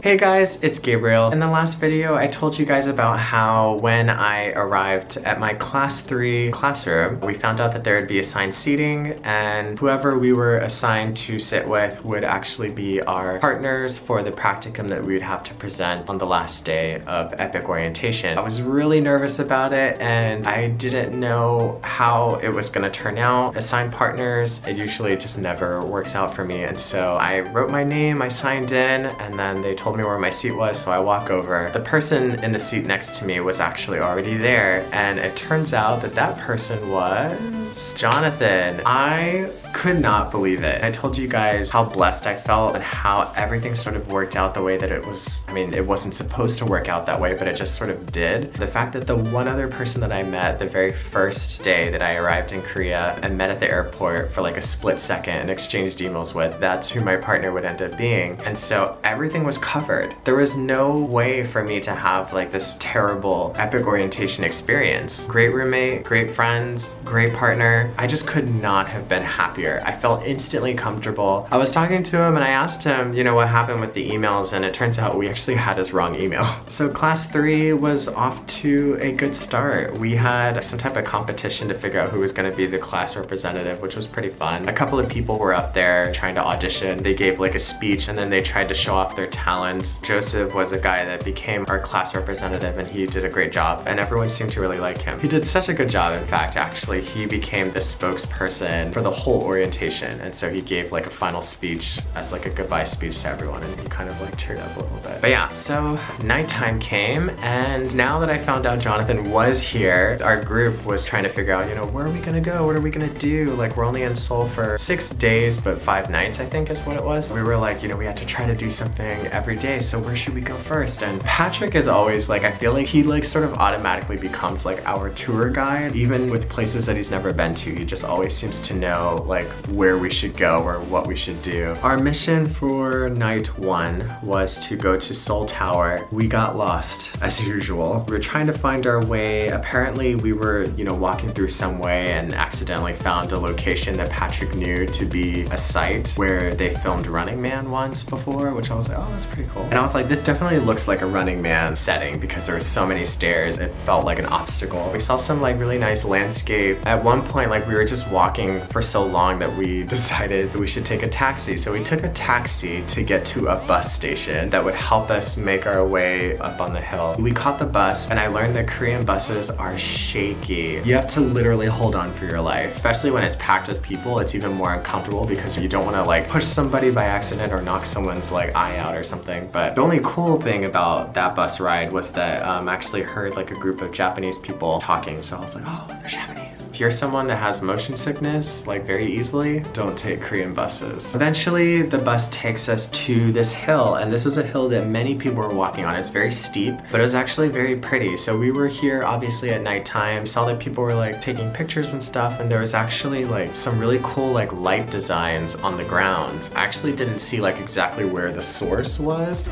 Hey guys, it's Gabriel. In the last video, I told you guys about how when I arrived at my class 3 classroom, we found out that there would be assigned seating and whoever we were assigned to sit with would actually be our partners for the practicum that we would have to present on the last day of EPIC orientation. I was really nervous about it and I didn't know how it was gonna turn out. Assigned partners, it usually just never works out for me, and so I wrote my name, I signed in, and then they told me where my seat was, so I walk over. The person in the seat next to me was actually already there, and it turns out that that person was Jonathan. I could not believe it. I told you guys how blessed I felt and how everything sort of worked out the way that it was. I mean, it wasn't supposed to work out that way, but it just sort of did. The fact that the one other person that I met the very first day that I arrived in Korea and met at the airport for like a split second and exchanged emails with, that's who my partner would end up being. And so everything was covered. There was no way for me to have like this terrible EPIC orientation experience. Great roommate, great friends, great partner. I just could not have been happier. I felt instantly comfortable. I was talking to him and I asked him, you know, what happened with the emails, and it turns out we actually had his wrong email. So class 3 was off to a good start. We had some type of competition to figure out who was gonna be the class representative, which was pretty fun. A couple of people were up there trying to audition. They gave like a speech and then they tried to show off their talents. Joseph was a guy that became our class representative and he did a great job and everyone seemed to really like him. He did such a good job, in fact, actually. He became the spokesperson for the whole orientation, and so he gave like a final speech as like a goodbye speech to everyone, and he kind of like teared up a little bit. But yeah, so nighttime came, and now that I found out Jonathan was here, our group was trying to figure out, you know, where are we gonna go? What are we gonna do? Like, we're only in Seoul for 6 days, but 5 nights, I think is what it was. We were like, you know, we had to try to do something every day, so where should we go first? And Patrick is always like, I feel like he like sort of automatically becomes like our tour guide, even with places that he's never been to. He just always seems to know like where we should go or what we should do. Our mission for night 1 was to go to Seoul Tower. We got lost as usual. We were trying to find our way. Apparently we were, you know, walking through some way and accidentally found a location that Patrick knew to be a site where they filmed Running Man once before, which I was like, oh, that's pretty cool. And I was like, this definitely looks like a Running Man setting because there were so many stairs. It felt like an obstacle. We saw some like really nice landscape. At one point, like we were just walking for so long that we decided that we should take a taxi. So we took a taxi to get to a bus station that would help us make our way up on the hill. We caught the bus and I learned that Korean buses are shaky. You have to literally hold on for your life. Especially when it's packed with people, it's even more uncomfortable because you don't want to like push somebody by accident or knock someone's like eye out or something. But the only cool thing about that bus ride was that I actually heard like a group of Japanese people talking. So I was like, oh, they're Japanese. If you're someone that has motion sickness like very easily, don't take Korean buses. Eventually the bus takes us to this hill, and this was a hill that many people were walking on. It's very steep, but it was actually very pretty. So we were here obviously at nighttime, saw that people were like taking pictures and stuff, and there was actually like some really cool like light designs on the ground. I actually didn't see like exactly where the source was.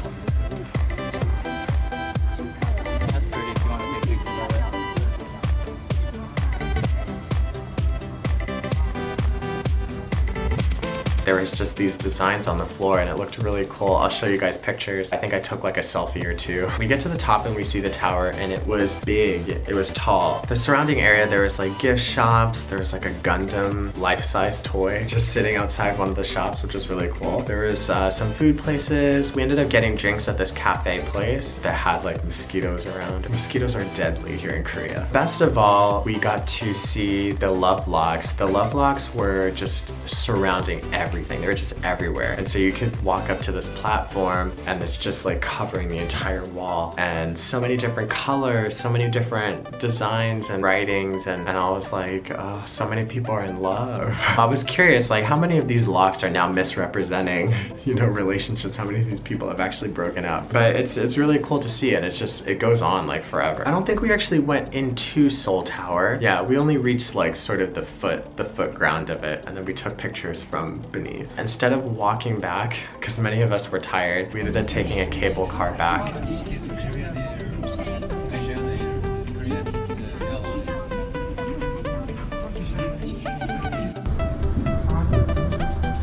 There was just these designs on the floor and it looked really cool. I'll show you guys pictures. I think I took like a selfie or two. We get to the top and we see the tower and it was big, it was tall. The surrounding area, there was like gift shops, there was like a Gundam life-size toy just sitting outside one of the shops, which was really cool. There was some food places. We ended up getting drinks at this cafe place that had like mosquitoes around. Mosquitoes are deadly here in Korea. Best of all, we got to see the love logs. The love logs were just surrounding everything. They were just everywhere. And so you could walk up to this platform and it's just like covering the entire wall. And so many different colors, so many different designs and writings. And I was like, oh, so many people are in love. I was curious, like how many of these locks are now misrepresenting, you know, relationships? How many of these people have actually broken up? But it's really cool to see it. It's just, it goes on like forever. I don't think we actually went into Seoul Tower. Yeah, we only reached like sort of the foot ground of it. And then we took pictures from beneath. Instead of walking back, because many of us were tired, we ended up taking a cable car back.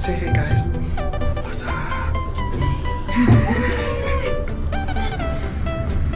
Say hey guys. What's up?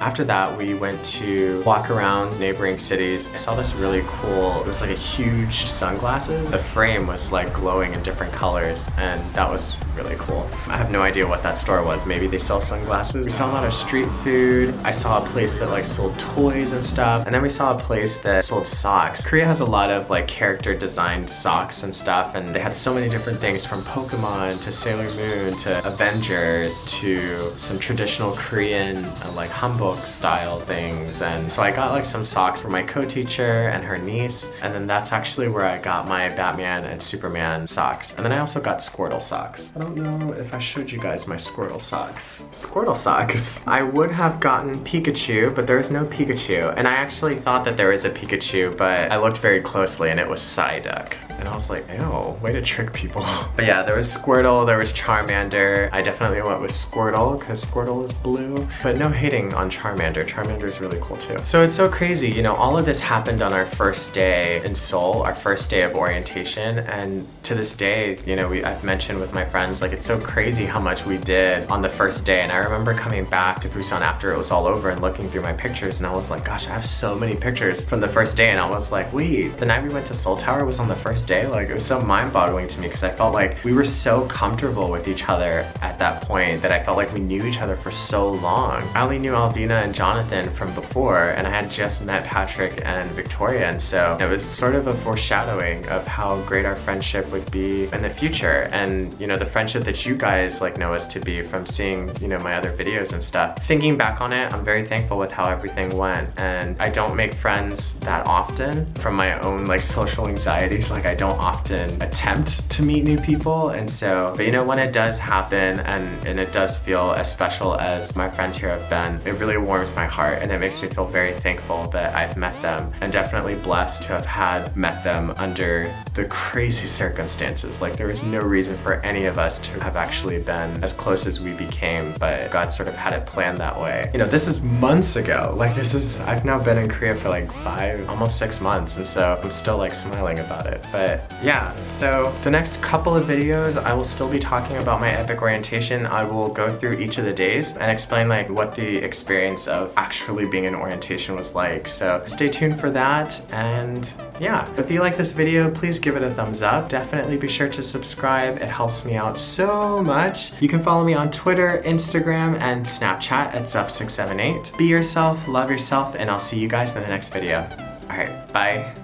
After that, we went to walk around neighboring cities. I saw this really cool, it was like a huge sunglasses. The frame was like glowing in different colors, and that was really cool. I have no idea what that store was. Maybe they sell sunglasses. We saw a lot of street food. I saw a place that like sold toys and stuff. And then we saw a place that sold socks. Korea has a lot of like character designed socks and stuff, and they had so many different things from Pokemon to Sailor Moon to Avengers to some traditional Korean like hanbok style things. And so I got like some socks for my co-teacher and her niece, and then that's actually where I got my Batman and Superman socks. And then I also got Squirtle socks. I don't know if I showed you guys my Squirtle socks. Squirtle socks. I would have gotten Pikachu, but there's no Pikachu. And I actually thought that there was a Pikachu, but I looked very closely and it was Psyduck. And I was like, ew, way to trick people. But yeah, there was Squirtle, there was Charmander. I definitely went with Squirtle because Squirtle is blue. But no hating on Charmander. Charmander is really cool too. So it's so crazy, you know, all of this happened on our first day in Seoul, our first day of orientation. And to this day, you know, I've mentioned with my friends, like it's so crazy how much we did on the first day. And I remember coming back to Busan after it was all over and looking through my pictures, and I was like, gosh, I have so many pictures from the first day. And I was like, wait, the night we went to Seoul Tower was on the first day? Like, it was so mind-boggling to me because I felt like we were so comfortable with each other at that point that I felt like we knew each other for so long. I only knew Albina and Jonathan from before, and I had just met Patrick and Victoria, and so it was sort of a foreshadowing of how great our friendship would be in the future. And you know, the friendship that you guys like know us to be from seeing, you know, my other videos and stuff. Thinking back on it, I'm very thankful with how everything went, and I don't make friends that often from my own like social anxieties. Like I don't often attempt to meet new people, and so, but you know, when it does happen and it does feel as special as my friends here have been, it really warms my heart, and it makes me feel very thankful that I've met them, and definitely blessed to have met them under the crazy circumstances. Like there was no reason for any of us to have actually been as close as we became, but God sort of had it planned that way. You know, this is months ago. Like I've now been in Korea for like 5, almost 6 months, and so I'm still like smiling about it. But yeah, so the next couple of videos I will still be talking about my epic orientation. I will go through each of the days and explain like what the experience of actually being in orientation was like. So stay tuned for that, and yeah, if you like this video, please give it a thumbs up. Definitely be sure to subscribe. It helps me out so much. You can follow me on Twitter, Instagram, and Snapchat at Zuff678. Be yourself, love yourself, and I'll see you guys in the next video. All right, bye.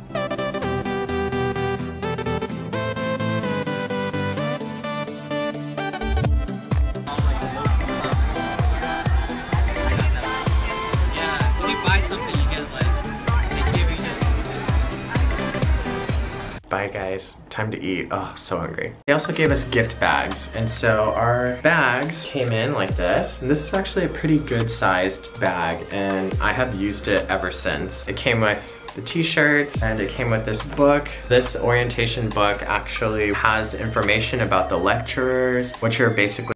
Bye guys, time to eat. Oh, so hungry. They also gave us gift bags, and so our bags came in like this. And this is actually a pretty good sized bag, and I have used it ever since. It came with the t-shirts, and it came with this book. This orientation book actually has information about the lecturers, which are basically